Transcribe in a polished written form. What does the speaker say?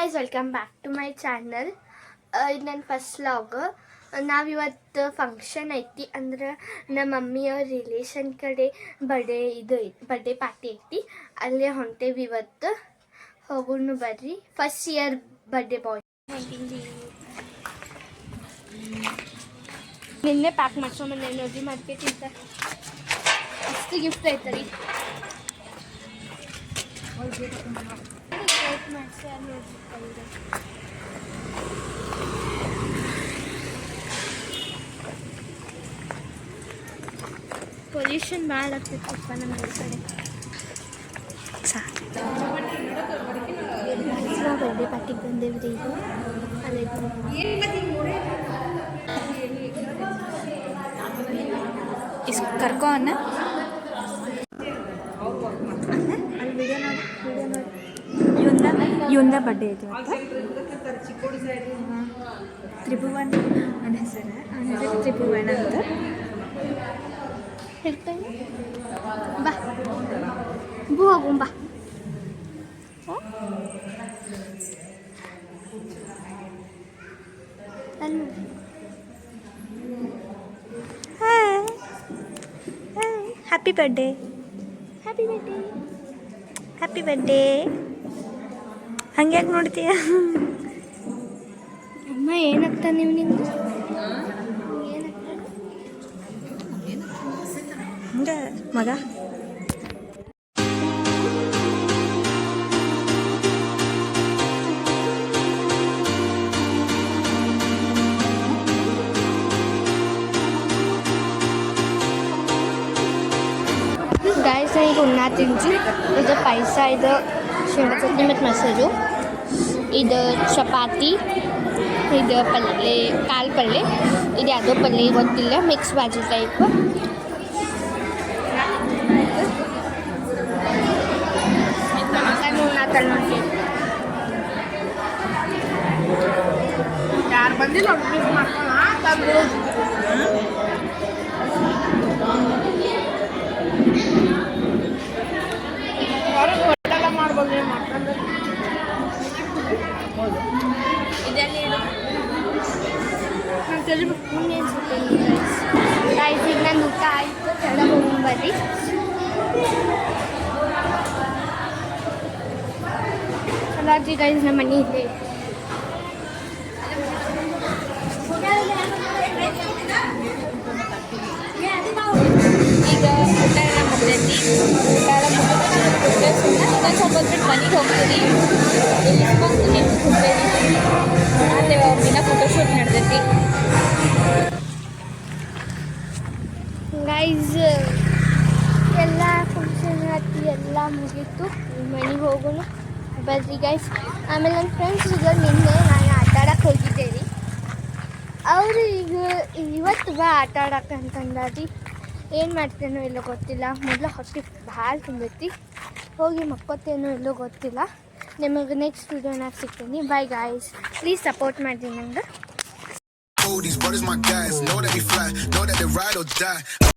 Guys welcome back to my channel. ಇದು ನನ್ನ first vlog. ನಾವಿವತ್ತು ಫಂಕ್ಷನ್ ಐತಿ, ಅಂದ್ರೆ ನಮ್ಮ ಮಮ್ಮಿಯವ್ರ ರಿಲೇಷನ್ ಕಡೆ ಬರ್ಡೇ ಪಾರ್ಟಿ ಐತಿ. ಅಲ್ಲೇ ಹೊಂಟೇವಿ ಇವತ್ತು. ಹೋಗೋಣ ಬರ್ರಿ. ಫಸ್ಟ್ ಇಯರ್ ಬರ್ಡೇ ಬಾಯ್ ನಿನ್ನೆ ಪ್ಯಾಕ್ ಮಾಡ್ಕೊಂಬಂದೆ ನೋಡ್ರಿ ಮಾರ್ಕೆಟಿಂದ. ಅಷ್ಟು ಗಿಫ್ಟ್ ಐತರಿ. ಪೊಲ್ಯೂಷನ್ ಭಾಳ ಆಗ್ತೈತಪ್ಪ ನಮ್ಮ ಕಡೆ. ಬರ್ಡೇ ಪಾರ್ಟಿಗೆ ಬಂದೇವ್ರಿ. ಇದು ಕರ್ಕೋ ಅನ್ನ ಇವಂದ ಬರ್ಡೇ ಐತಿ ತ್ರಿಭುವನ್ ನನ್ನ ಹೆಸರು. ತ್ರಿಭುವನ್ ಅಂತ ಹೇಳ್ತೇನೆ. ಬಾ ಹೋಗು ಬಾ. Happy birthday, happy birthday, happy birthday. ಹಂಗ್ಯಾಕೆ ನೋಡ್ತೀಯ? ಅಮ್ಮ ಏನಾಗ್ತಾ ನೀವು ನಿಂದು ಹಂಗೆ ಮಗ. ಗಾಯ್ಸ್ ಈಗ ಉಣ್ಣಾ ತಿಂಜು. ಇದು ಪಾಯಸ, ಇದು ಶೇಂಗಾ ಚಟ್ನಿ ಮತ್ತು ಮೊಸರು, ಇದು ಚಪಾತಿ, ಇದು ಪಲ್ಯ, ಕಾಳು ಪಲ್ಯ, ಇದು ಯಾವುದೋ ಪಲ್ಯ ಗೊತ್ತಿಲ್ಲ, ಮಿಕ್ಸ್ ಬಾಜಿ ಟೈಪ್. ಯಾರು ಬಂದಿಲ್ಲ ಮಾಡ್ಬೋದು ಮಾಡ್ಕೊಂಡು ಇದೆಲ್ಲಿ ನಾನು ತಿಳಿದ್ಬಿಟ್ಟು ಮುಂದೆ ಅನ್ಸುತ್ತೆ. ಗೈಸ್ ಈಗ ನನ್ನ ಊಟ ಆಯಿತು, ಕೆಳಗೆ ಹೋಗ್ಬರ್ರಿ. ಅಲ್ಲಾದ್ರಿ ಗೈಸ್ ನಮ್ಮ ಮನೆ ಇದೆ. ಈಗ ಊಟ ಎಲ್ಲ ಮುಗ್ದೈತಿ. ಊಟ ಎಲ್ಲ ಮುಗಿದು ಇನ್ನೊಂದು ಸ್ವಲ್ಪ ಬಿಟ್ಟು ಮನೆಗೆ ಹೋಗ್ತೀವಿ. ಅಲ್ಲೇ ಒಬ್ಬಿನ ಫೋಟೋಶೂಟ್ ನಡೆದೈತಿ. ಗೈಸ್ ಎಲ್ಲ ಫಂಕ್ಷನ್ ಆಯ್ತು, ಎಲ್ಲ ಮುಗೀತು. ಮನೆಗೆ ಹೋಗೋಣ ಬರ್ರಿ ಗೈಸ್. ಆಮೇಲೆ ನನ್ನ ಫ್ರೆಂಡ್ಸ್ ಈಗ ನಿನ್ನೆ ನಾನು ಆಟ ಆಡಕ್ಕೆ ಹೋಗಿದ್ದೆ ರೀ. ಅವರು ಈಗ ಇವತ್ತು ಬಾ ಆಟ ಆಡಕ್ಕೆ ಅಂತಂದಾರಿ. ಏನು ಮಾಡ್ತೇನೋ ಎಲ್ಲೋ ಗೊತ್ತಿಲ್ಲ. ಮೊದಲು ಹೊಟ್ಟೆ ಭಾಳ ತುಂಬೈತಿ, ಹೋಗಿ ಮಕ್ಕೋತೇನೋ ಎಲ್ಲೋ ಗೊತ್ತಿಲ್ಲ. ನಿಮಗೆ ನೆಕ್ಸ್ಟ್ ವಿಡಿಯೋನಾಗ ಸಿಗ್ತೀನಿ. ಬೈ ಗಾಯ್ಸ್, ಪ್ಲೀಸ್ ಸಪೋರ್ಟ್ ಮಾಡಿ ನಂಗೆ.